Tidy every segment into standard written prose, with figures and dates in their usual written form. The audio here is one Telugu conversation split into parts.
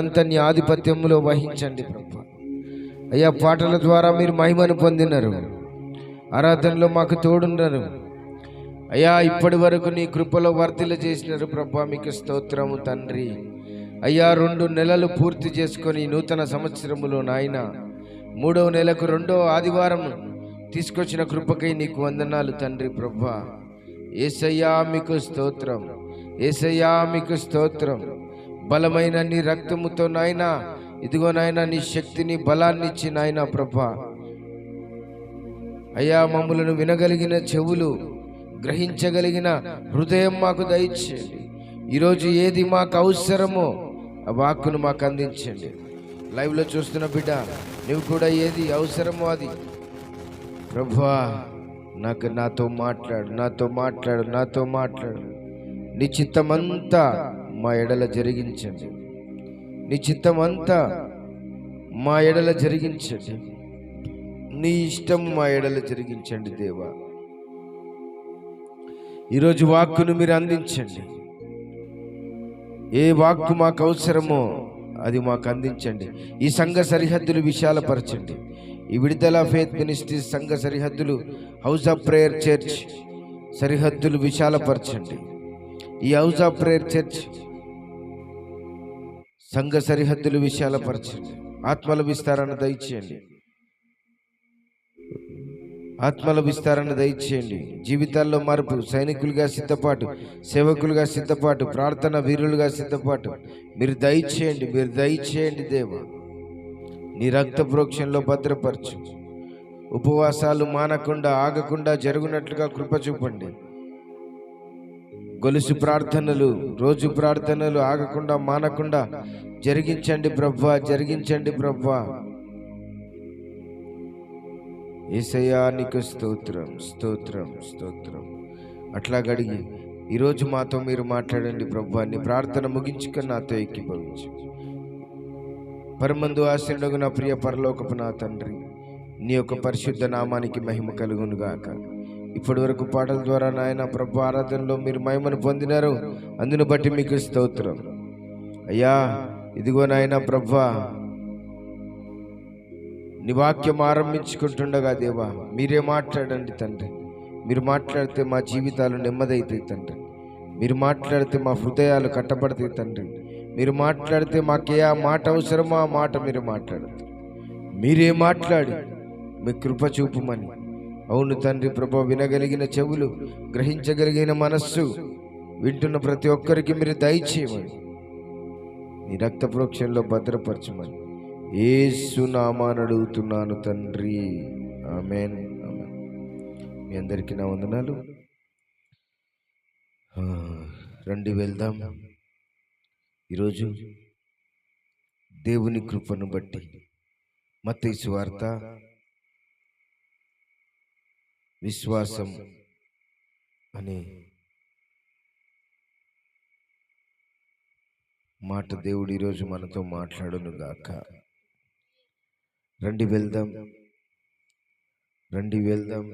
అంతా నీ ఆధిపత్యంలో వహించండి ప్రభా. అయ్యా, పాటల ద్వారా మీరు మహిమను పొందినారు, ఆరాధనలో మాకు తోడున్నారు అయ్యా. ఇప్పటి వరకు నీ కృపలో వర్ధిల్ల చేసినారు ప్రభా, మీకు స్తోత్రము తండ్రి. అయ్యా, 2 నెలలు పూర్తి చేసుకొని నూతన సంవత్సరములో నాయన 3వ నెలకు 2వ ఆదివారం తీసుకొచ్చిన కృపకై నీకు వందనాలు తండ్రి ప్రభా. యేసయ్యా మీకు స్తోత్రం, యేసయ్యా మీకు స్తోత్రం. బలమైన నీ రక్తముతో నాయన, ఇదిగో నాయన నీ శక్తిని బలాన్ని ఇచ్చి నాయన ప్రభా అయ్యా, మమ్ములను వినగలిగిన చెవులు, గ్రహించగలిగిన హృదయం మాకు దయచేయండి. ఈరోజు ఏది మాకు అవసరమో ఆ వాక్కును మాకు అందించండి. లైవ్లో చూస్తున్న బిడ్డ, నువ్వు కూడా ఏది అవసరమో అది ప్రభువా నాతో మాట్లాడు, నాతో మాట్లాడు, నాతో మాట్లాడు. నీ చిత్తమంతా మా ఎడల జరిగించండి, నీ చిత్తమంతా మా ఎడల జరిగించండి, నీ ఇష్టం మా ఎడల జరిగించండి దేవా. ఈరోజు వాక్కును మీరు అందించండి. ఏ వాక్కు మాకు అవసరమో అది మాకు అందించండి. ఈ సంఘ సరిహద్దులు విశాలపరచండి. ఈ విడుదల ఫేత్ మినిస్ట్రీస్ సంఘ సరిహద్దులు, హౌస్ ఆఫ్ ప్రేయర్ చర్చ్ సరిహద్దులు విశాలపరచండి. ఈ హౌస్ ఆఫ్ ప్రేయర్ చర్చ్ సంఘ సరిహద్దులు విశాలపరచండి. ఆత్మల విస్తారణ దయచేయండి, ఆత్మల విస్తారణ దయచేయండి. జీవితాల్లో మార్పు, సైనికులుగా సిద్ధపాటు, సేవకులుగా సిద్ధపాటు, ప్రార్థన వీరులుగా సిద్ధపాటు మీరు దయచేయండి, మీరు దయచేయండి దేవా. నీ రక్త ప్రోక్షణలో భద్రపరచు. ఉపవాసాలు మానకుండా, ఆగకుండా జరుగునట్లుగా కృప చూపండి. గొలుసు ప్రార్థనలు, రోజు ప్రార్థనలు ఆగకుండా, మానకుండా జరిగించండి ప్రభా, జరిగించండి ప్రభా. యేసయ్యా నీకు స్తోత్రం, స్తోత్రం, స్తోత్రం. అట్లా గడిగి ఈరోజు మాతో మీరు మాట్లాడండి ప్రభా. నీ ప్రార్థన ముగించుకొని నాతో ఏకీభవించు. పరమందు ఆశీనుడగు నా ప్రియ పరలోకపు నా తండ్రి, నీ యొక్క పరిశుద్ధ నామానికి మహిమ కలుగును గాక. ఇప్పటి వరకు పాటల ద్వారా నాయన ప్రభు ఆరాధనలో మీరు మహిమను పొందినారు, అందును బట్టి మీకు స్తోత్రం అయ్యా. ఇదిగో నాయన ప్రభా, నీ వాక్యం ఆరంభించుకుంటుండగా దేవా మీరే మాట్లాడండి తండ్రి. మీరు మాట్లాడితే మా జీవితాలు నెమ్మదైతాయి తండ్రి. మీరు మాట్లాడితే మా హృదయాలు కట్టబడతాయి తండ్రి. మీరు మాట్లాడితే మాకే ఆ మాట అవసరమో ఆ మాట మీరు మాట్లాడతారు. మీరే మాట్లాడి మీ కృప చూపుమని. అవును తండ్రి ప్రభా, వినగలిగిన చెవులు, గ్రహించగలిగిన మనస్సు, వింటున్న ప్రతి ఒక్కరికి మీరు దయచేయమని, నీ రక్త ప్రోక్షణలో భద్రపరచమని యేసు నామాన అడుగుతున్నాను తండ్రి, ఆమేన్, ఆమేన్. మీ అందరికీ నా వందనాలు. రండి వెళ్దాం. ఈరోజు దేవుని కృపను బట్టి మత్తయి సువార్త విశ్వాసం అనే మాట దేవుడు ఈరోజు మనతో మాట్లాడును గాక. రండి వెళ్దాం, రండి వెళ్దాం.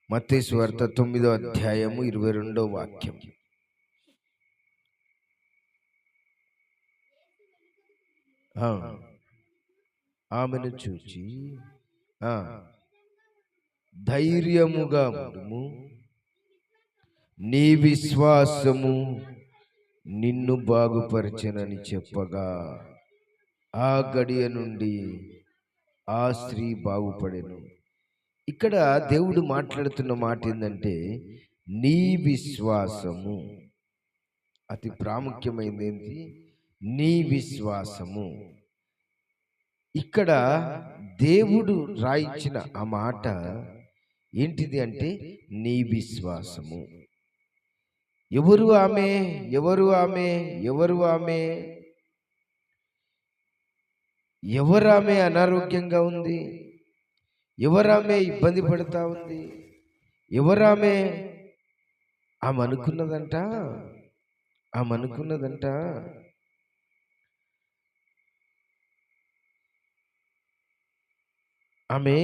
మత్తయి సువార్త 9వ అధ్యాయము 22వ వాక్యం. ఆమెను చూచి ధైర్యముగా ఉండుము, నీ విశ్వాసము నిన్ను బాగుపరచెనని చెప్పగా ఆ గడియ నుండి ఆ స్త్రీ బాగుపడెను. ఇక్కడ దేవుడు మాట్లాడుతున్న మాట ఏంటంటే, నీ విశ్వాసము. అతి ప్రాముఖ్యమైనది ఏంటి? నీ విశ్వాసము. ఇక్కడ దేవుడు రాయించిన ఆ మాట ఏంటిది అంటే, నీ విశ్వాసము. ఎవరు ఆమె? ఎవరు ఆమె? ఎవరు ఆమె? ఎవరామె అనారోగ్యంగా ఉంది? ఎవరామె ఇబ్బంది పడుతూ ఉంది? ఎవరామె? ఆమె అనుకున్నదంట, ఆమె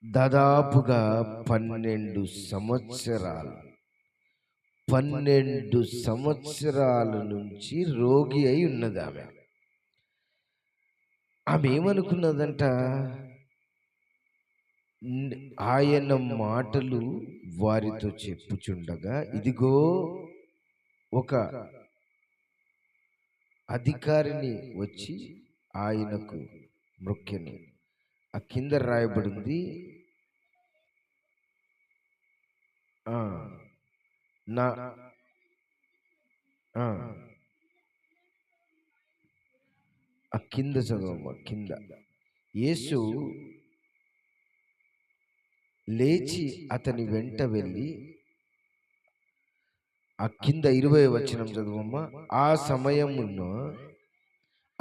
దాదాపుగా 12 సంవత్సరాలు 12 సంవత్సరాల నుంచి రోగి అయి ఉన్నది ఆమె. ఆమె ఏమనుకున్నదంట, ఆయన మాటలు వారితో చెప్పుచుండగా ఇదిగో ఒక అధికారిని వచ్చి ఆయనకు మ్రొక్కెను. ఆ కింద రాయబడింది, నా ఆ కింద చదవమ్మ, కింద. యేసు లేచి అతని వెంట వెళ్ళి, ఆ కింద 20వ వచనం చదవమ్మ.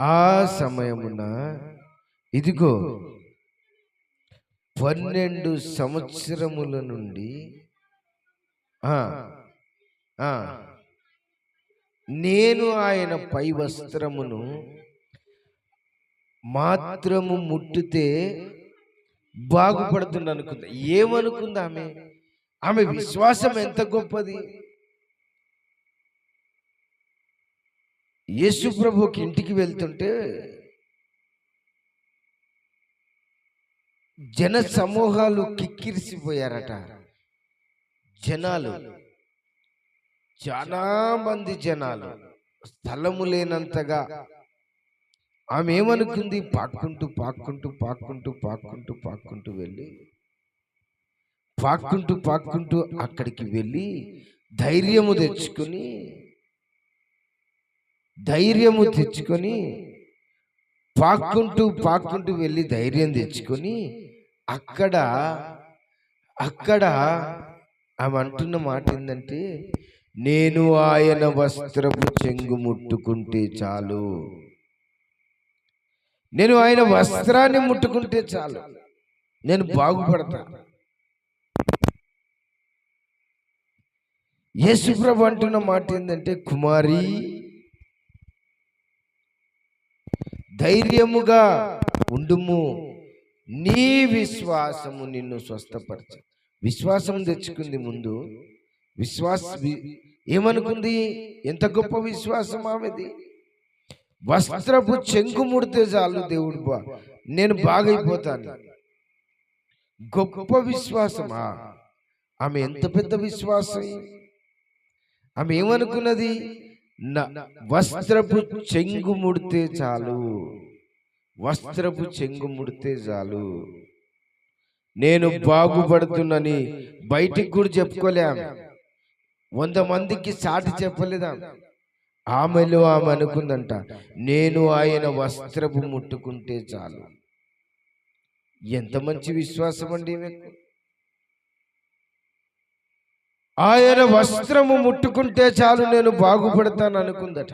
ఆ సమయమున ఇదిగో 12 సంవత్సరముల నుండి నేను ఆయన పై వస్త్రమును మాత్రము ముట్టితే బాగుపడుతుంది అనుకుందా. ఏమనుకుంది ఆమె? ఆమె విశ్వాసం ఎంత గొప్పది! యేసు ప్రభుకి ఇంటికి వెళ్తుంటే జన సమూహాలు కిక్కిరిసిపోయారట. జనాలు, చాలా మంది జనాలు, స్థలము లేనంతగా. ఆమె ఏమనుకుంది? పాక్కుంటూ పాక్కుంటూ పాక్కుంటూ పాక్కుంటూ పాక్కుంటూ వెళ్ళి పాక్కుంటూ అక్కడికి వెళ్ళి ధైర్యము తెచ్చుకొని పాక్కుంటూ వెళ్ళి ధైర్యం తెచ్చుకొని అక్కడ ఆమె అంటున్న మాట ఏంటంటే, నేను ఆయన వస్త్రపు చెంగు ముట్టుకుంటే చాలు, నేను ఆయన వస్త్రాన్ని ముట్టుకుంటే చాలు, నేను బాగుపడతా. యేసుప్రభు అంటున్న మాట ఏంటంటే, కుమారి ధైర్యముగా ఉండుము, నీ విశ్వాసము నిన్ను స్వస్థపరచ. విశ్వాసం తెచ్చుకుంది ముందు. ఏమనుకుంది? ఎంత గొప్ప విశ్వాసం ఆమెది! వస్త్రపు చెంగు ముడితే చాలు, దేవుడు నేను బాగైపోతాను. గొప్ప విశ్వాసమా! ఆమె ఎంత పెద్ద విశ్వాసం! ఆమె ఏమనుకున్నది? వస్త్రపు చెంగు ముడితే చాలు, వస్త్రపు చెంగు ముడితే చాలు, నేను బాగుపడుతున్నని బయటికి కూడా చెప్పుకోలే. 100 మందికి సాటి చెప్పలేదా? ఆమెలో ఆమె అనుకుందంట, నేను ఆయన వస్త్రపు ముట్టుకుంటే చాలు. ఎంత మంచి విశ్వాసం అండి! ఆయన వస్త్రము ముట్టుకుంటే చాలు, నేను బాగుపడతాను అనుకుందట.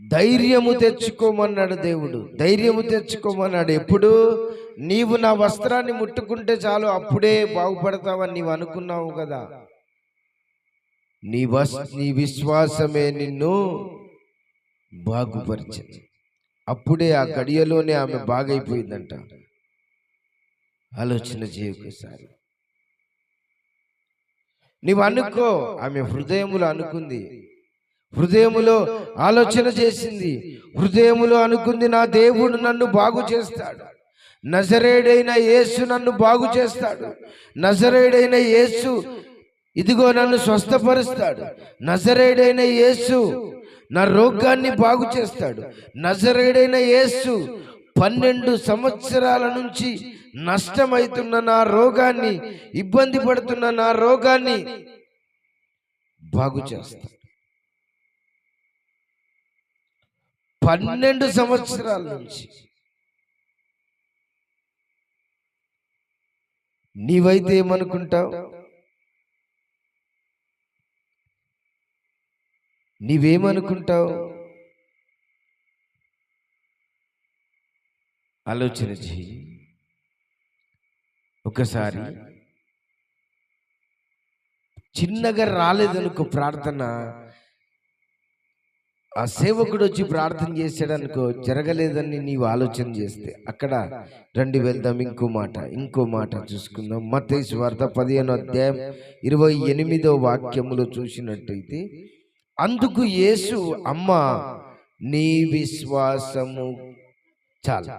ధైర్యము తెచ్చుకోమన్నాడు దేవుడు, ధైర్యము తెచ్చుకోమన్నాడు. ఎప్పుడు? నీవు నా వస్త్రాన్ని ముట్టుకుంటే చాలు, అప్పుడే బాగుపడతావని నీవు అనుకున్నావు కదా. నీ విశ్వాసమే నిన్ను బాగుపరిచింది. అప్పుడే ఆ గడియలోనే ఆమె బాగైపోయిందంట. ఆలోచన చేయొకసారి. నీవు అనుకో, ఆమె హృదయములో అనుకుంది, హృదయములో ఆలోచన చేసింది, హృదయములో అనుకుంది, నా దేవుడు నన్ను బాగు చేస్తాడు, నజరేయుడైన యేసు నన్ను బాగు చేస్తాడు, నజరేయుడైన యేసు ఇదిగో నన్ను స్వస్థపరుస్తాడు, నజరేయుడైన యేసు నా రోగాన్ని బాగు చేస్తాడు, నజరేయుడైన యేసు 12 సంవత్సరాల నుంచి నష్టమైతున్న నా రోగాన్ని, ఇబ్బంది పడుతున్న నా రోగాన్ని బాగు చేస్తాడు. 12 సంవత్సరాల నుంచి. నీవైతే ఏమనుకుంటావు? నీవేమనుకుంటావు? ఆలోచన చెయ్యి ఒకసారి. చిన్నగా రాలేదనుకో ప్రార్థన, ఆ సేవకుడు వచ్చి ప్రార్థన చేశాడనుకో, జరగలేదని నీవు ఆలోచన చేస్తే అక్కడ రండి వెళ్దాం. ఇంకో మాట చూసుకుందాం. మత్తయి సువార్త 15వ అధ్యాయం 28వ వాక్యములో చూసినట్టయితే, అందుకు యేసు, అమ్మా నీ విశ్వాసము చాలా,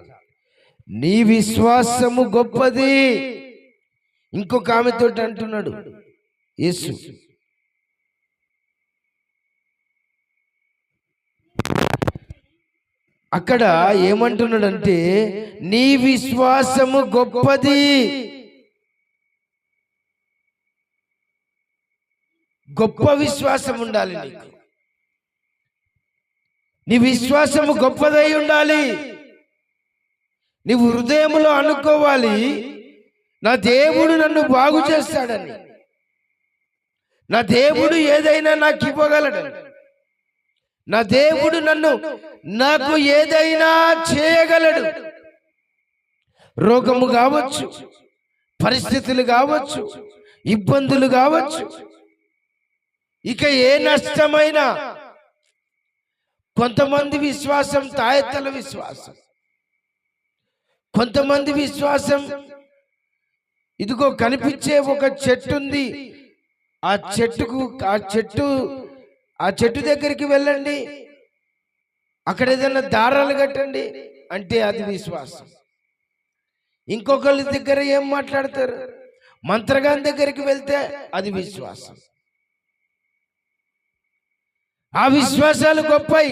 నీ విశ్వాసము గొప్పది. ఇంకొక ఆమెతో అంటున్నాడు యేసు, అక్కడ ఏమంటున్నాడంటే నీ విశ్వాసము గొప్పది. గొప్ప విశ్వాసం ఉండాలి నీకు. నీ విశ్వాసము గొప్పదై ఉండాలి. నీవు హృదయంలో అనుకోవాలి, నా దేవుడు నన్ను బాగు చేస్తాడని, నా దేవుడు ఏదైనా నాకు ఇవ్వగలడని, నా దేవుడు నాకు ఏదైనా చేయగలడు. రోగము కావచ్చు, పరిస్థితులు కావచ్చు, ఇబ్బందులు కావచ్చు, ఇక ఏ నష్టమైనా. కొంతమంది విశ్వాసం తాయెత్తల విశ్వాసం, కొంతమంది విశ్వాసం ఇదిగో కనిపించే ఒక చెట్టు ఉంది, ఆ చెట్టు దగ్గరికి వెళ్ళండి, అక్కడ ఏదైనా దారాలు కట్టండి అంటే అది విశ్వాసం. ఇంకొకళ్ళ దగ్గర ఏం మాట్లాడతారు, మంత్రగాని దగ్గరికి వెళ్తే అది విశ్వాసం. ఆ విశ్వాసాలు గొప్పయి.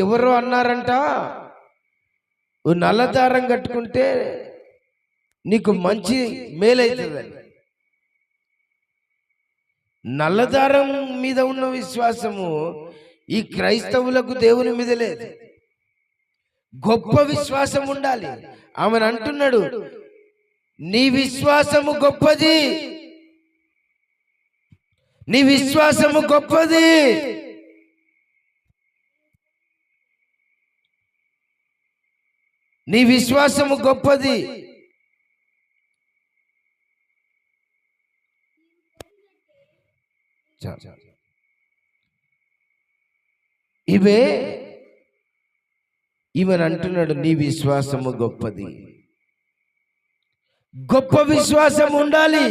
ఎవరో అన్నారంట, నల్ల దారం కట్టుకుంటే నీకు మంచి మేలైతుందని. నల్లదారం మీద ఉన్న విశ్వాసము ఈ క్రైస్తవులకు దేవుని మీద లేదు. గొప్ప విశ్వాసం ఉండాలి. ఆమెను అంటున్నాడు, నీ విశ్వాసము గొప్పది, నీ విశ్వాసము గొప్పది. నీ విశ్వాసము గొప్పది. ఈమెను అంటున్నాడు, నీ విశ్వాసము గొప్పది. గొప్ప విశ్వాసం ఉండాలి.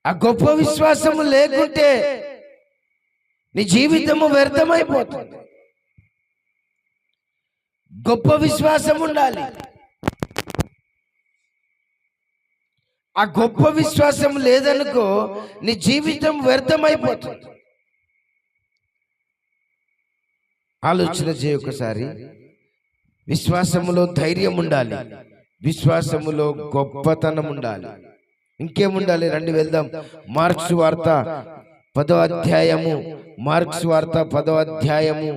ఆ గొప్ప విశ్వాసము లేకుంటే నీ జీవితము వ్యర్థమైపోతుంది. గొప్ప విశ్వాసం ఉండాలి. ఆ గొప్ప విశ్వాసం లేదనుకో నీ జీవితం వ్యర్థమైపోతుంది. ఆలోచన చేయ ఒకసారి. విశ్వాసములో ధైర్యం ఉండాలి, విశ్వాసములో గొప్పతనం ఉండాలి. ఇంకేముండాలి? రండి వెళ్దాం. మార్క్స్ వార్త 10వ అధ్యాయము, మార్క్స్ వార్త 10వ అధ్యాయము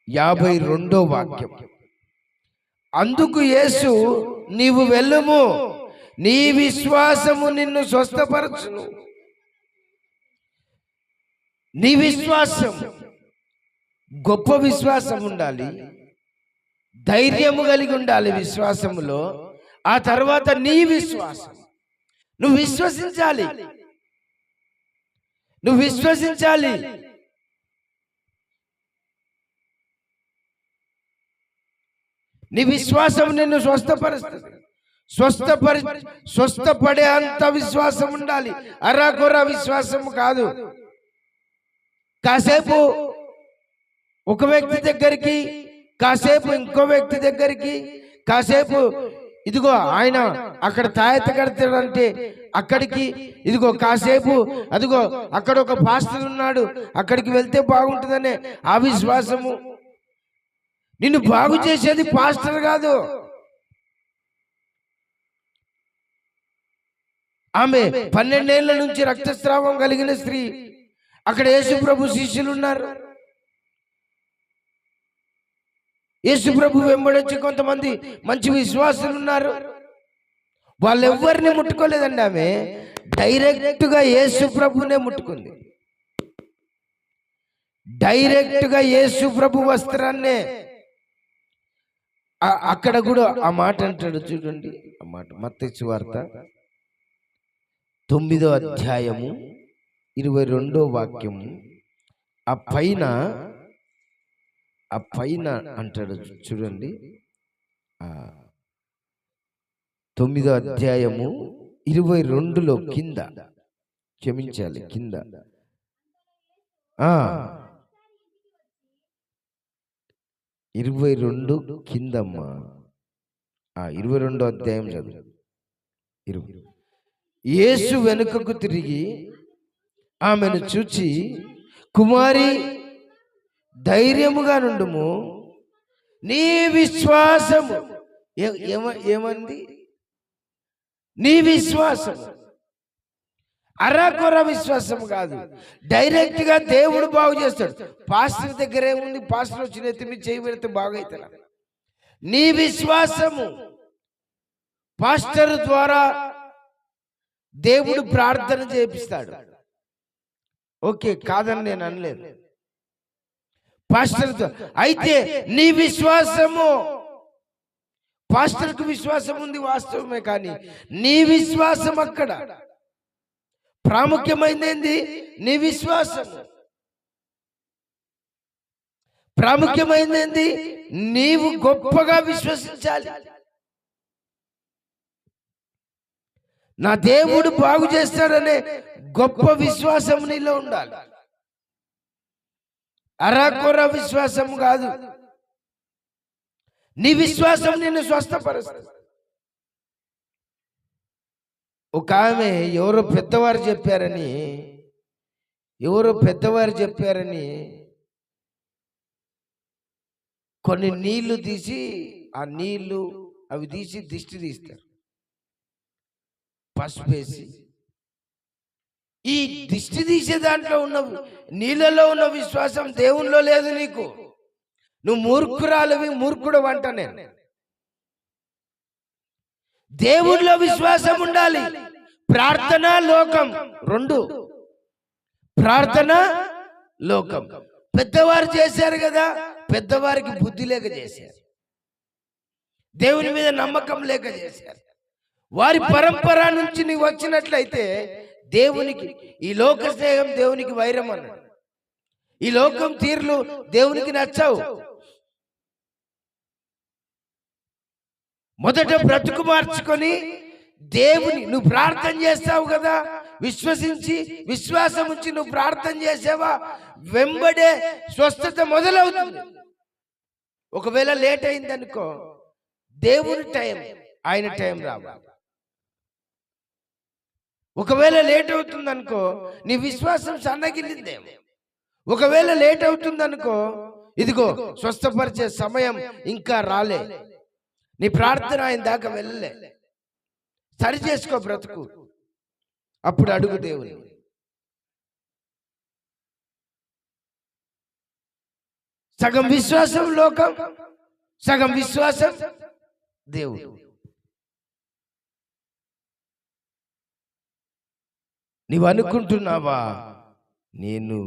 52వ వాక్యం. అందుకు యేసు, నీవు వెళ్ళుము, నీ విశ్వాసము నిన్ను స్వస్థపరచును. నీ విశ్వాసం గొప్ప విశ్వాసం ఉండాలి, ధైర్యము కలిగి ఉండాలి విశ్వాసములో. ఆ తర్వాత నీ విశ్వాసం, నువ్వు విశ్వసించాలి, నువ్వు విశ్వసించాలి. నీ విశ్వాసం నిన్ను స్వస్థపరుస్తుంది. స్వస్థపడే అంత విశ్వాసం ఉండాలి. అరాకొర విశ్వాసం కాదు. కాసేపు ఒక వ్యక్తి దగ్గరికి, కాసేపు ఇంకో వ్యక్తి దగ్గరికి, కాసేపు ఇదిగో ఆయన అక్కడ తాయెత్త కడతాడంటే అక్కడికి, ఇదిగో కాసేపు అదిగో అక్కడ ఒక పాస్టర్ ఉన్నాడు అక్కడికి వెళ్తే బాగుంటుందనే ఆ విశ్వాసము. నిన్ను బాగు చేసేది పాస్టర్ కాదు. ఆమె 12 ఏళ్ల నుంచి రక్తస్రావం కలిగిన స్త్రీ. అక్కడ యేసుప్రభు శిష్యులు ఉన్నారు. యేసుప్రభు వెంబడించి కొంతమంది మంచి విశ్వాసులు ఉన్నారు. వాళ్ళెవ్వరిని ముట్టుకోలేదండి. ఆమె డైరెక్ట్గా యేసుప్రభునే ముట్టుకుంది. డైరెక్ట్గా యేసుప్రభు వస్త్రాన్నే. అక్కడ కూడా ఆ మాట అంటాడు చూడండి. ఆ మాట మత్తయి సువార్త 9వ అధ్యాయము 22వ వాక్యము. ఆ పైన అంటాడు చూడండి. 9వ అధ్యాయము 22లో కింద, క్షమించాలి, కింద 22 కిందమ్మా. 22వ అధ్యాయం చదువు. యేసు వెనుకకు తిరిగి ఆమెను చూచి, కుమారి, ధైర్యముగా నుండుము, నీ విశ్వాసము. ఏమంది? నీ విశ్వాసం. అరాకొర విశ్వాసం కాదు, డైరెక్ట్ గా దేవుడు బాగు చేస్తాడు. పాస్టర్ దగ్గర ఏముంది? పాస్టర్ వచ్చి నెత్తి మీద చేయి పెడితే బాగైతలా? నీ విశ్వాసము. పాస్టర్ ద్వారా దేవుడు ప్రార్థన చేపిస్తాడు. ఓకే, కాదని నేను అనలేదు. పాస్టర్ అయితే నీ విశ్వాసము. పాస్టర్కు విశ్వాసం ఉంది వాస్తవమే, కానీ నీ విశ్వాసం అక్కడ ప్రాముఖ్యమైనది. నీ విశ్వాసం ప్రాముఖ్యమైనది. నీవు గొప్పగా విశ్వసించాలి. నా దేవుడు బాగు చేస్తాడనే గొప్ప విశ్వాసం నీలో ఉండాలి. అరాకొర విశ్వాసం కాదు. నీ విశ్వాసం నిన్ను స్వస్థపరుస్తుంది. ఒక ఆమె ఎవరో పెద్దవారు చెప్పారని కొన్ని నీళ్లు తీసి, ఆ నీళ్లు అవి తీసి దిష్టి తీస్తారు, పసుపేసి. ఈ దిష్టి తీసే దాంట్లో ఉన్న నీళ్ళలో ఉన్న విశ్వాసం దేవునిలో లేదు నీకు. నువ్వు మూర్ఖురాలివి, మూర్ఖుడు అంట. నేను దేవునిలో విశ్వాసం ఉండాలి. ప్రార్థన, లోకం రెండు. ప్రార్థన, లోకం. పెద్దవారు చేశారు కదా, పెద్దవారికి బుద్ధి లేక చేశారు, దేవుని మీద నమ్మకం లేక చేశారు. వారి పరంపర నుంచి నీవు వచ్చినట్లయితే దేవునికి, ఈ లోక స్నేహం దేవునికి వైరం అన్నాడు. ఈ లోకం తీర్లు దేవునికి నచ్చవు. మొదట బ్రతుకు మార్చుకొని దేవుని, నువ్వు ప్రార్థన చేస్తావు కదా, విశ్వసించి విశ్వాసం ఉంచి నువ్వు ప్రార్థన చేసావా, వెంబడే స్వస్థత మొదలవుతుంది. ఒకవేళ లేట్ అయిందనుకో, దేవుని టైం, ఆయన టైం రావాలి. ఒకవేళ లేట్ అవుతుందనుకో, నీ విశ్వాసం సన్నగిల్లిందేమో. ఒకవేళ లేట్ అవుతుందనుకో, ఇదిగో స్వస్థపరిచే సమయం ఇంకా రాలే, నీ ప్రార్థన ఆయన దాకా వెళ్ళలే. సరి చేసుకో బ్రతుకు, అప్పుడు అడుగు దేవుని. సగం విశ్వాసం లోకం, సగం విశ్వాసం దేవుడు. నీవు అనుకుంటున్నావా, నేను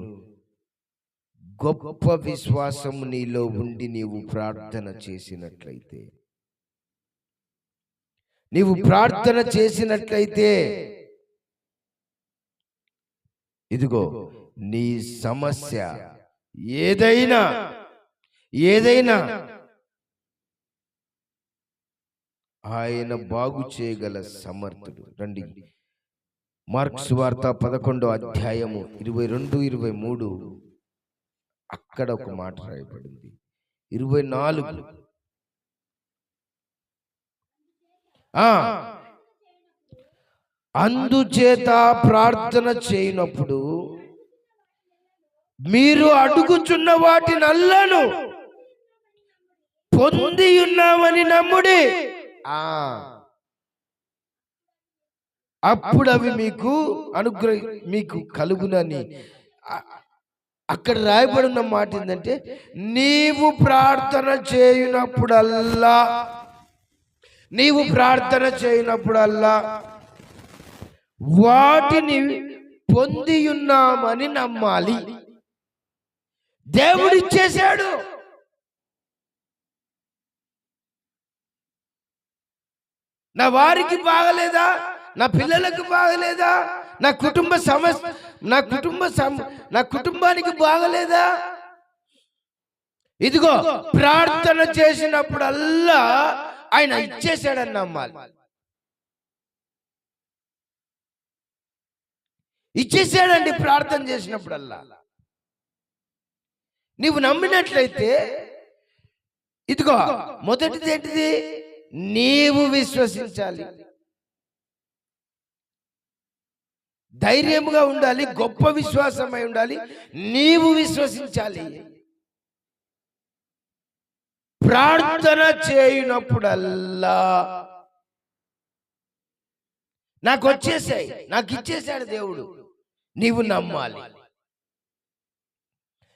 గొప్ప విశ్వాసం నీలో ఉండి నీవు ప్రార్థన చేసినట్లయితే, ఇదిగో నీ సమస్య ఏదైనా ఆయన బాగు చేయగల సమర్థుడు. రండి, మార్కు సువార్త 11వ అధ్యాయము 22, 23. అక్కడ ఒక మాట రాయబడింది. 24. అందుచేత ప్రార్థన చేయనప్పుడు మీరు అడుగుచున్న వాటినల్లను పొంది ఉన్నామని నమ్ముడి, అప్పుడు అవి మీకు కలుగునని. అక్కడ రాయబడిన మాట ఏంటంటే, నీవు ప్రార్థన చేయనప్పుడల్లా వాటిని పొంది ఉన్నామని నమ్మాలి. దేవుడు ఇచ్చేశాడు. నా వారికి బాగలేదా, నా పిల్లలకు బాగలేదా, నా కుటుంబ సమస్య నా కుటుంబానికి బాగలేదా? ఇదిగో ప్రార్థన చేసినప్పుడల్లా ఆయన ఇచ్చేసాడని నమ్మాలి. ఇచ్చేసాడండి ప్రార్థన చేసినప్పుడల్లా. నీవు నమ్మినట్లయితే ఇదిగో మొదటిది ఏంటిది? నీవు విశ్వసించాలి, ధైర్యముగా ఉండాలి, గొప్ప విశ్వాసమై ఉండాలి. నీవు విశ్వసించాలి. ప్రార్థన చేయనప్పుడల్లా నాకు వచ్చేసాయి, నాకు ఇచ్చేసాడు దేవుడు, నీవు నమ్మాలి.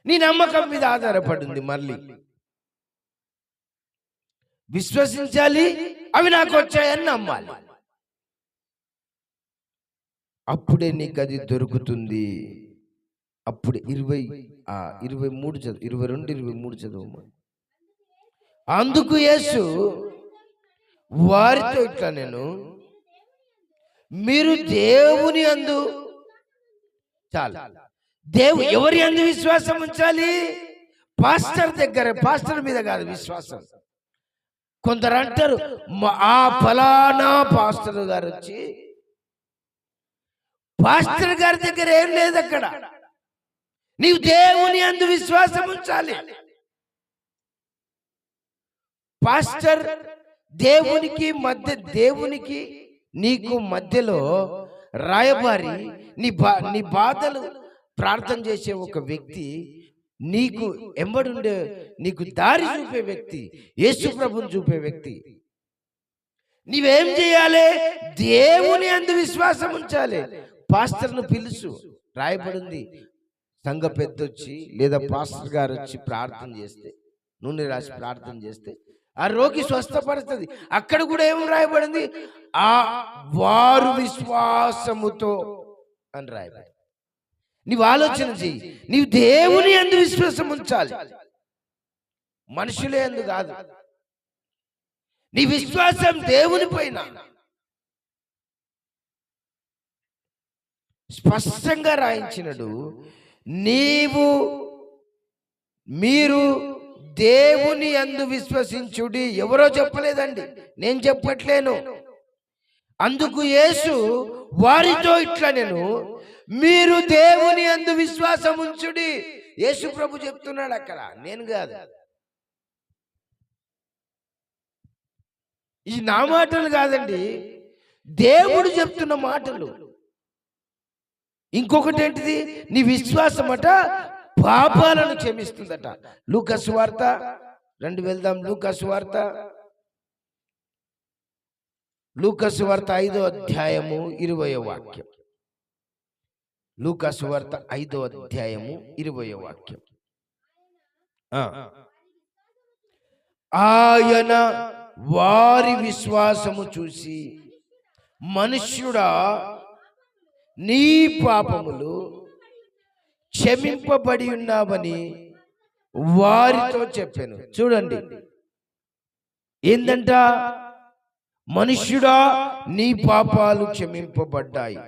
నీ నమ్మకం మీద ఆధారపడింది. మళ్ళీ విశ్వసించాలి, అవి నాకు వచ్చాయని నమ్మాలి. అప్పుడే నీకు అది దొరుకుతుంది. అప్పుడే 22 చదువు. అందుకు యేసు వారితో ఇట్లా నేను, మీరు దేవుని యందు ఎవరి యందు విశ్వాసం ఉంచాలి? పాస్టర్ మీద కాదు విశ్వాసం. కొందరు అంటారు, ఆ ఫలానా పాస్టర్ గారు వచ్చి, పాస్టర్ గారి దగ్గర ఏం లేదు అక్కడ. నీవు దేవుని యందు విశ్వాసం ఉంచాలి. పాస్టర్ దేవునికి నీకు మధ్యలో రాయబారి, నీ బాధలు ప్రార్థన చేసే ఒక వ్యక్తి, నీకు ఎంబడుండే నీకు దారి చూపే వ్యక్తి, యేసు ప్రభుని చూపే వ్యక్తి. నీవేం చేయాలి? దేవుని యందు విశ్వాసం ఉంచాలి. పాస్టర్ను పిలుసు, రాయబడింది. సంఘ పెద్దొచ్చి లేదా పాస్టర్ గారు వచ్చి ప్రార్థన చేస్తే, నూనె రాసి ప్రార్థన చేస్తే ఆ రోగి స్వస్థపడుతుంది. అక్కడ కూడా ఏం రాయబడింది? వారు విశ్వాసముతో అని రాయబడింది. నీవు ఆలోచన చెయ్యి. నీవు దేవుని యందు విశ్వాసం ఉంచాలి, మనుషులే యందు కాదు. నీ విశ్వాసం దేవుని పైన. స్పష్టంగా రాయించినడు, మీరు దేవుని యందు విశ్వసించుడి. ఎవరో చెప్పలేదండి, నేను చెప్పట్లేను. అందుకు యేసు వారితో ఇట్లా నేను, మీరు దేవుని యందు విశ్వాసం ఉంచుడి. యేసు ప్రభు చెప్తున్నాడు అక్కడ, నేను కాదు. ఈ నా మాటలు కాదండి, దేవుడు చెప్తున్న మాటలు. ఇంకొకటి ఏంటిది? నీ విశ్వాసం అట పాపాలను క్షమిస్తుందట. లూకా సువార్త 2 వెళ్దాం. లూకా సువార్త 5వ అధ్యాయము 20వ వాక్యం. లూకా సువార్త 5వ అధ్యాయము 20వ వాక్యం. ఆయన వారి విశ్వాసము చూసి, మనుష్యుడా నీ పాపములు క్షమింపబడి ఉన్నావని వారితో చెప్పాను. చూడండి, ఏందంట? మనుష్యుడా నీ పాపాలు క్షమింపబడ్డాయి,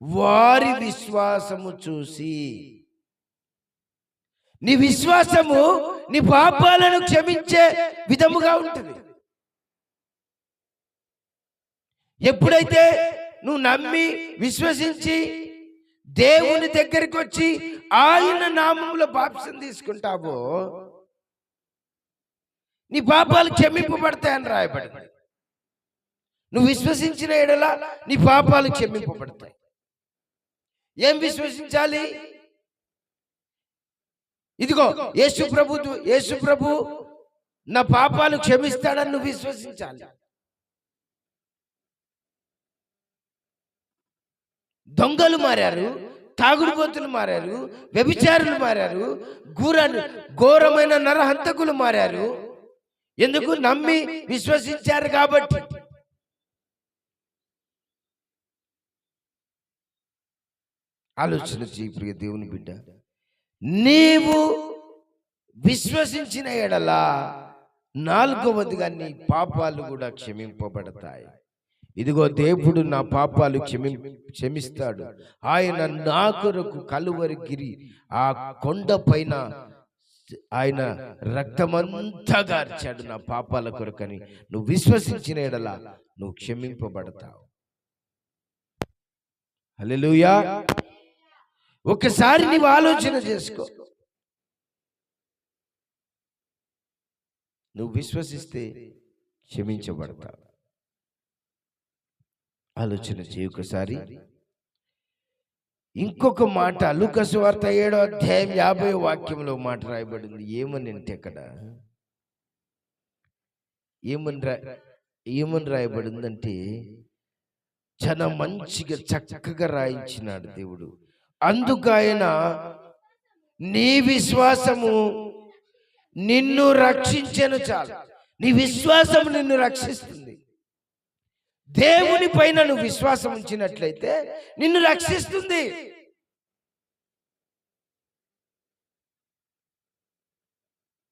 వారి విశ్వాసము చూసి. నీ విశ్వాసము నీ పాపాలను క్షమించే విధముగా ఉంటుంది. ఎప్పుడైతే నువ్వు నమ్మి విశ్వసించి దేవుని దగ్గరికి వచ్చి ఆయన నామములో బాప్తిసం తీసుకుంటావో, నీ పాపాలు క్షమింపబడతాయని రాయబడింది. నువ్వు విశ్వసించిన ఎడల నీ పాపాలు క్షమింపబడతాయి. ఏం విశ్వసించాలి? ఇదిగో యేసు ప్రభు నా పాపాలు క్షమిస్తాడని నువ్వు విశ్వసించాలి. దొంగలు మారారు, తాగుడుపోతులు మారారు, వ్యభిచారులు మారారు, ఘోరమైన నరహంతకులు మారారు. ఎందుకు? నమ్మి విశ్వసించారు కాబట్టి. ఆలోచన చేయి ప్రియ దేవుని బిడ్డ, నీవు విశ్వసించిన ఎడల 4వదిగా నీ పాపాలు కూడా క్షమింపబడతాయి. ఇదిగో దేవుడు నా పాపాలు క్షమిస్తాడు. ఆయన నా కొరకు కలువరిగిరి ఆ కొండ పైన ఆయన రక్తమంతా గార్చాడు నా పాపాల కొరకని నువ్వు విశ్వసించిన ఎడల నువ్వు క్షమింపబడతావు. హల్లెలూయా. ఒకసారి నీవు ఆలోచన చేసుకో. నువ్వు విశ్వసిస్తే క్షమించబడతావు. ఆలోచన చేయి ఒకసారి. ఇంకొక మాట లూకా సువార్త 7వ అధ్యాయం 50వ వాక్యంలో మాట రాయబడింది. ఏమని అంటే అక్కడ ఏమని రాయబడిందంటే చాలా మంచిగా చక్కగా రాయించినాడు దేవుడు. అందుకు ఆయన నీ విశ్వాసము నిన్ను రక్షించెను చాలు. నీ విశ్వాసము నిన్ను రక్షిస్తుంది. దేవుని పైన నువ్వు విశ్వాసం ఉంచినట్లయితే నిన్ను రక్షిస్తుంది.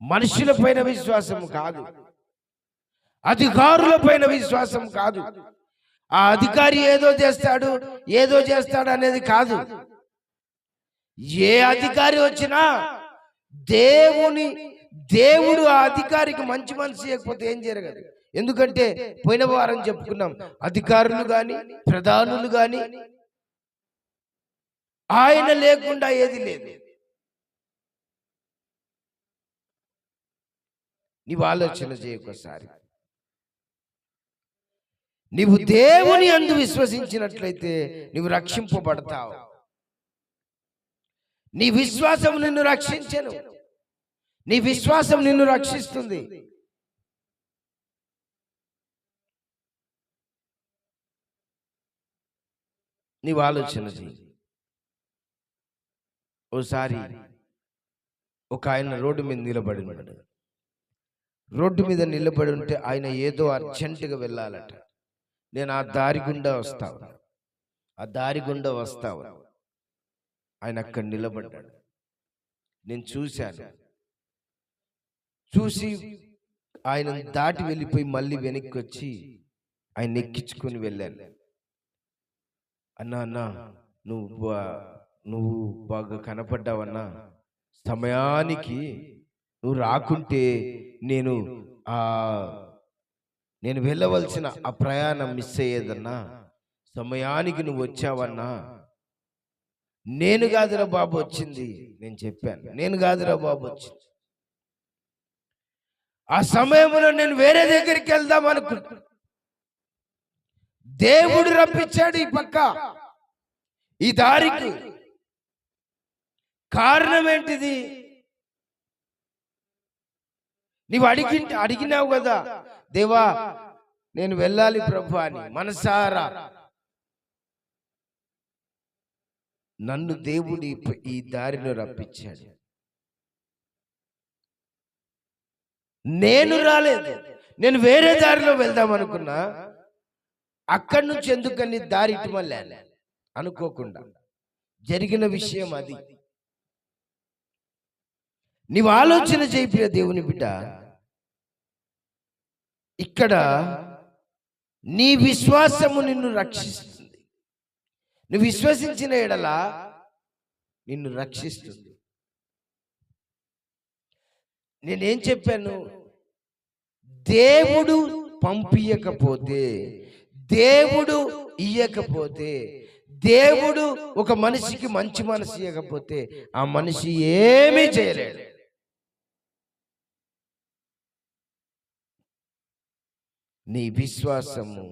మనుషుల పైన విశ్వాసం కాదు, అధికారుల పైన విశ్వాసం కాదు. ఆ అధికారి ఏదో చేస్తాడు అనేది కాదు. ఏ అధికారి వచ్చినా దేవుడు ఆ అధికారికి మంచి మనసు ఇవ్వకపోతే ఏం జరగదు. ఎందుకంటే పోయిన వారం చెప్పుకున్నాం, అధికారులు గాని ప్రధానులు గాని ఆయన లేకుండా ఏది లేదు. నీవు ఆలోచన చేయొకసారి. నీవు దేవుని యందు విశ్వసించినట్లయితే నీవు రక్షింపబడతావు. నీ విశ్వాసం నిన్ను రక్షించెను. నీ విశ్వాసం నిన్ను రక్షిస్తుంది. నీవు ఆలోచన చేయి. ఓసారి ఒక ఆయన రోడ్డు మీద నిలబడి ఉన్నాడు. రోడ్డు మీద నిలబడి ఉంటే ఆయన ఏదో అర్జెంటుగా వెళ్ళాలట. నేను ఆ దారి గుండా వస్తావు. ఆయన అక్కడ నిలబడ్డాడు. నేను చూశాను. చూసి ఆయన దాటి వెళ్ళిపోయి మళ్ళీ వెనక్కి వచ్చి ఆయన ఎక్కించుకొని వెళ్ళాను. అన్నా నువ్వు బాగా కనపడ్డావన్నా, సమయానికి నువ్వు రాకుంటే నేను వెళ్ళవలసిన ఆ ప్రయాణం మిస్ అయ్యేదన్నా. సమయానికి నువ్వు వచ్చావన్నా. నేను కాదురా బాబు వచ్చింది. నేను చెప్పాను, నేను కాదురా బాబు వచ్చింది. ఆ సమయంలో నేను వేరే దగ్గరికి వెళ్దాం అనుకున్నా. దేవుడు రప్పించాడు ఈ పక్క, ఈ దారికి. కారణం ఏంటిది? నీవు అడిగినావు కదా, దేవా నేను వెళ్ళాలి ప్రభు అని మనసారా. నన్ను దేవుడు ఈ దారిలో రప్పించాడు. నేను రాలేదు, నేను వేరే దారిలో వెళ్దాం అనుకున్నా. అక్కడి నుంచి ఎందుకని దారి ఇటు మళ్ళీ అనుకోకుండా జరిగిన విషయం అది. నీవు ఆలోచన చేయ దేవుని బిడ్డ. ఇక్కడ నీ విశ్వాసము నిన్ను రక్షిస్తుంది. నువ్వు విశ్వసించిన ఎడల నిన్ను రక్షిస్తుంది. నేనేం చెప్పాను? దేవుడు పంపించకపోతే, దేవుడు ఇయ్యకపోతే, దేవుడు ఒక మనిషికి మంచి మనసు ఇవ్వకపోతే ఆ మనిషి ఏమీ చేయలేడు. నీ విశ్వాసము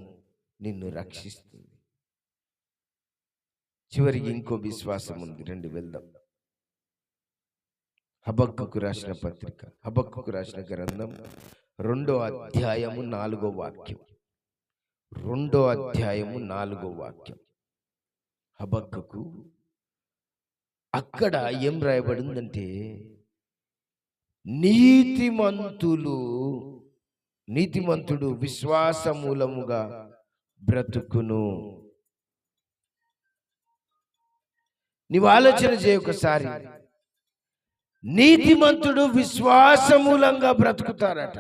నిన్ను రక్షిస్తుంది. చివరికి ఇంకో విశ్వాసం ఉంది. రండి వెళ్దాం. హబక్కూకు రాసిన పత్రిక, హబక్కూకు రాసిన గ్రంథం 2వ అధ్యాయము 4వ వాక్యం. 2వ అధ్యాయము 4వ వాక్యం. హబక్కూకు అక్కడ ఏం రాయబడిందంటే, నీతిమంతుడు విశ్వాస మూలముగా బ్రతుకును. నీవు ఆలోచన చేయొకసారి. నీతిమంతుడు విశ్వాస మూలంగా బ్రతుకుతారట.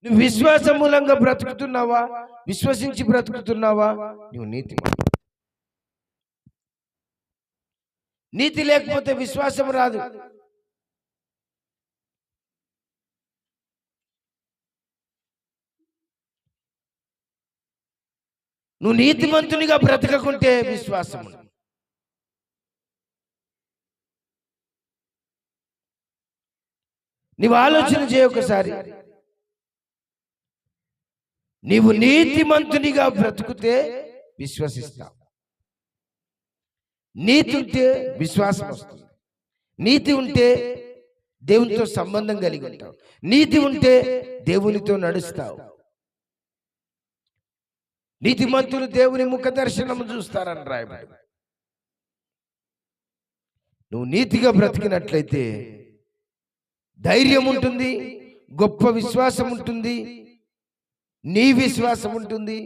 నువ్వు విశ్వాసం మూలంగా బ్రతుకుతున్నావా? విశ్వసించి బ్రతుకుతున్నావా? నువ్వు నీతి లేకపోతే విశ్వాసం రాదు. నువ్వు నీతిమంతునిగా బ్రతకకుంటే విశ్వాసం. నీవు ఆలోచన చేయొకసారి. నీవు నీతిమంతునిగా బ్రతుకుతే విశ్వసిస్తావు. నీతి ఉంటే విశ్వాసం వస్తుంది. నీతి ఉంటే దేవునితో సంబంధం కలిగి ఉంటావు. నీతి ఉంటే దేవునితో నడుస్తావు. నీతిమంతులు దేవుని ముఖ దర్శనం చూస్తారని రాయబడి. నువ్వు నీతిగా బ్రతికినట్లయితే ధైర్యం ఉంటుంది, గొప్ప విశ్వాసం ఉంటుంది, నీ విశ్వాసం ఉంటుంది.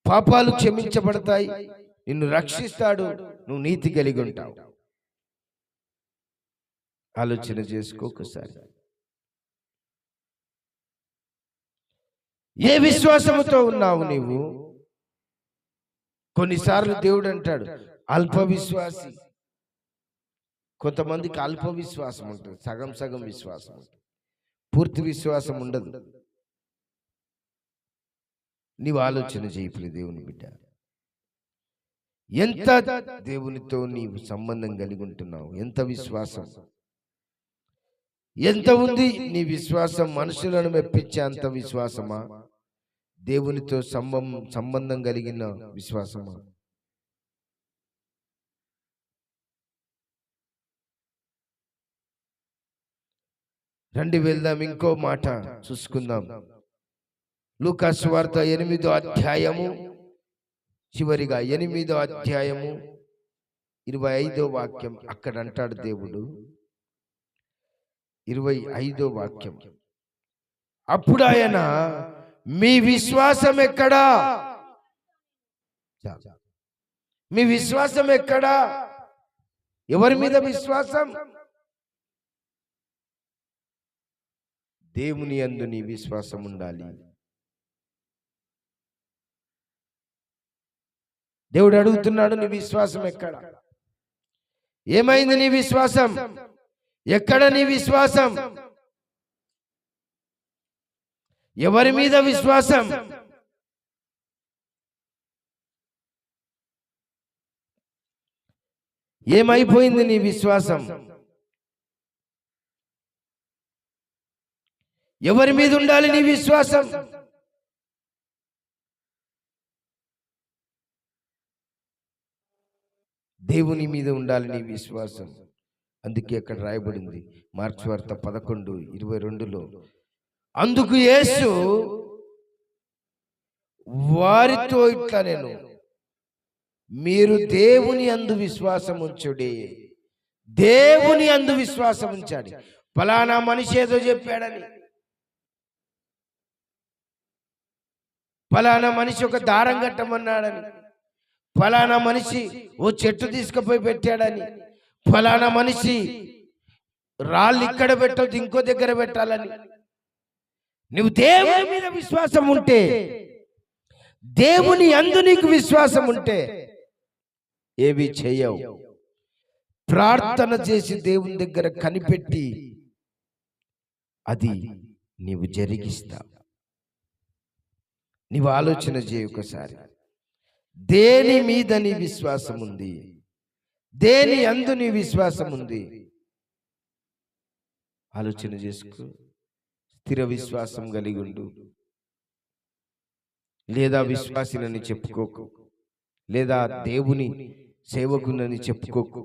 పాపాలు క్షమించబడతాయి, నిన్ను రక్షిస్తాడు, నువ్వు నీతి కలిగి ఉంటావు. ఆలోచన చేసుకో ఒకసారి. ఏ విశ్వాసముతో ఉన్నావు నీవు? కొన్నిసార్లు దేవుడు అంటాడు అల్ప విశ్వాసి. కొంతమందికి అల్ప విశ్వాసం ఉంటుంది, సగం సగం విశ్వాసం ఉంటుంది, పూర్తి విశ్వాసం ఉండదు. నీవు ఆలోచన చేయలేదు దేవుని బిడ్డ. ఎంత దేవునితో నీవు సంబంధం కలిగి ఉంటున్నావు? ఎంత విశ్వాసం, ఎంత ఉంది నీ విశ్వాసం? మనుషులను మెప్పించే అంత విశ్వాసమా? దేవునితో సంబంధం కలిగిన విశ్వాసమా? రండి వెళ్దాం, ఇంకో మాట చూసుకుందాం. లూకా సువార్త 8వ అధ్యాయము, చివరిగా 8వ అధ్యాయము 25వ వాక్యం. అక్కడ అంటాడు దేవుడు, 25వ వాక్యం, అప్పుడు ఆయన మీ విశ్వాసం ఎక్కడా? మీ విశ్వాసం ఎక్కడా? ఎవరి మీద విశ్వాసం? దేవుని యందు నీ విశ్వాసం ఉండాలి. దేవుడు అడుగుతున్నాడు, నీ విశ్వాసం ఎక్కడ? ఏమైంది నీ విశ్వాసం? ఎక్కడ నీ విశ్వాసం? ఎవరి మీద విశ్వాసం? ఏమైపోయింది నీ విశ్వాసం? ఎవరి మీద ఉండాలి నీ విశ్వాసం? దేవుని మీద ఉండాలి నీ విశ్వాసం. అందుకే అక్కడ రాయబడింది మార్క్స్ వార్త 11:22లో, అందుకు యేసు వారితో ఇట్లా నేను, మీరు దేవుని యందు విశ్వాసం ఉంచుడి. దేవుని యందు విశ్వాసం ఉంచాడు. ఫలానా మనిషి ఏదో చెప్పాడని, ఫలానా మనిషి ఒక దారం కట్టమన్నాడని, ఫలానా మనిషి ఓ చెట్టు తీసుకుపోయి పెట్టాడని, ఫలానా మనిషి రాళ్ళు ఇక్కడ పెట్టొద్దు ఇంకో దగ్గర పెట్టాలని. నువ్వు దేవుని మీద విశ్వాసం ఉంటే, దేవుని యందు నీకు విశ్వాసం ఉంటే ఏవి చేయవు. ప్రార్థన చేసి దేవుని దగ్గర కనిపెట్టి అది నీవు జరిగిస్తావు. నీవు ఆలోచన చేయ ఒకసారి. దేని మీద నీ విశ్వాసం ఉంది? దేని యందు నీ విశ్వాసం ఉంది? ఆలోచన చేసుకో. స్థిర విశ్వాసం కలిగి ఉండు. లేదా విశ్వాసినని చెప్పుకోకు, లేదా దేవుని సేవకునని చెప్పుకోకు.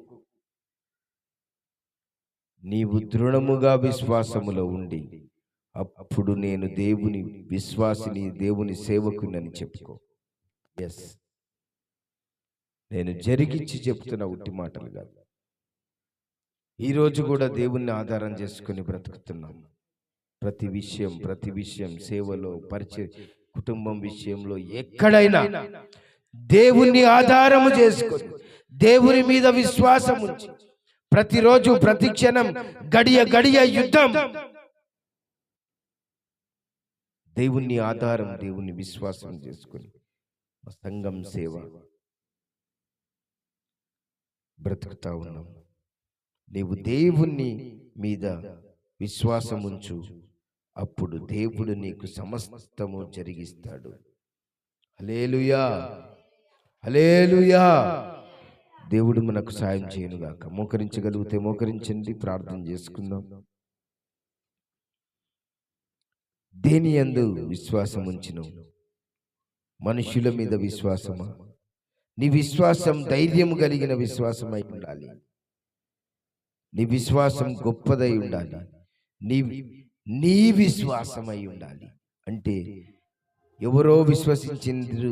నీవు దృఢముగా విశ్వాసములో ఉండి, అప్పుడు నేను దేవుని విశ్వాసిని, దేవుని సేవకునని చెప్పుకో. ఎస్, నేను జరిగించి చెప్తున్న ఉట్టి మాటలు కాదు. ఈరోజు కూడా దేవుణ్ణి ఆధారం చేసుకుని బ్రతుకుతున్నాం. ప్రతి విషయం సేవలో, పరిచయ, కుటుంబం విషయంలో, ఎక్కడైనా దేవుణ్ణి ఆధారము చేసుకొని దేవుని మీద విశ్వాసం ఉంచి ప్రతిరోజు ప్రతి క్షణం గడియ యుద్ధం. దేవుణ్ణి ఆధారం, దేవుణ్ణి విశ్వాసం చేసుకొని మా సంఘం సేవ బ్రతుకుతా ఉన్నాం. నీవు దేవుణ్ణి మీద విశ్వాసం ఉంచు, అప్పుడు దేవుడు నీకు సమస్తము జరిగిస్తాడు. హల్లెలూయా, హల్లెలూయా. దేవుడు మనకు సాయం చేయనుగాక. మోకరించగలిగితే మోకరించండి, ప్రార్థన చేసుకుందాం. దేని యందు విశ్వాసం ఉంచిను? మనుషుల మీద విశ్వాసమా? నీ విశ్వాసం ధైర్యం కలిగిన విశ్వాసమై ఉండాలి. నీ విశ్వాసం గొప్పదై ఉండాలి. నీ విశ్వాసమై ఉండాలి. అంటే ఎవరో విశ్వసించిండ్రు,